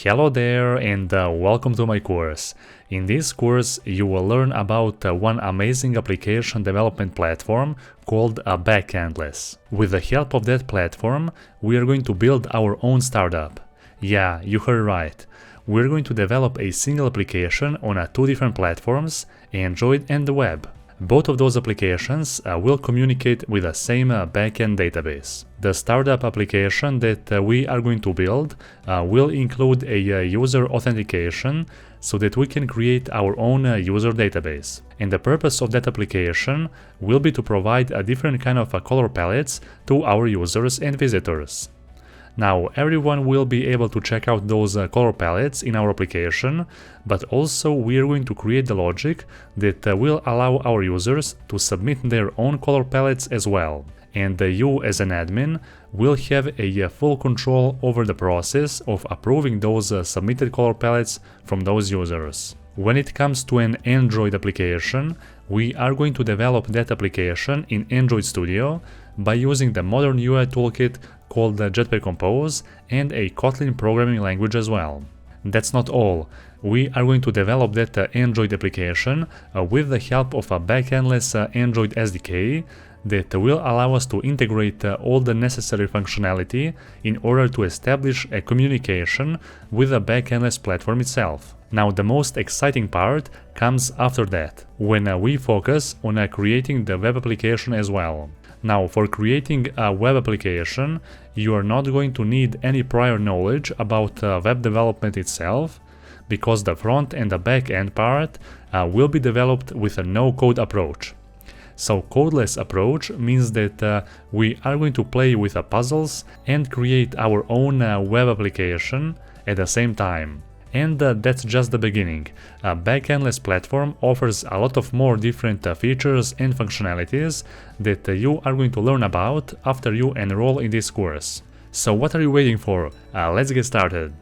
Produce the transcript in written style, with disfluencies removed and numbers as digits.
Hello there and welcome to my course. In this course you will learn about one amazing application development platform called Backendless. With the help of that platform we are going to build our own startup. Yeah, you heard right. We're going to develop a single application on two different platforms, Android and the web. Both of those applications will communicate with the same backend database. The startup application that we are going to build will include a user authentication so that we can create our own user database. And the purpose of that application will be to provide a different kind of color palettes to our users and visitors. Now, everyone will be able to check out those color palettes in our application, but also we are going to create the logic that will allow our users to submit their own color palettes as well. And you as an admin will have a full control over the process of approving those submitted color palettes from those users. When it comes to an Android application, we are going to develop that application in Android Studio by using the modern UI toolkit called Jetpack Compose and a Kotlin programming language as well. That's not all. We are going to develop that Android application with the help of a Backendless Android SDK that will allow us to integrate all the necessary functionality in order to establish a communication with the Backendless platform itself. Now the most exciting part comes after that, when we focus on creating the web application as well. Now, for creating a web application, you are not going to need any prior knowledge about web development itself, because the front and the back end part will be developed with a no-code approach. So codeless approach means that we are going to play with the puzzles and create our own web application at the same time. And that's just the beginning. A Backendless platform offers a lot of more different features and functionalities that you are going to learn about after you enroll in this course. So what are you waiting for? Let's get started.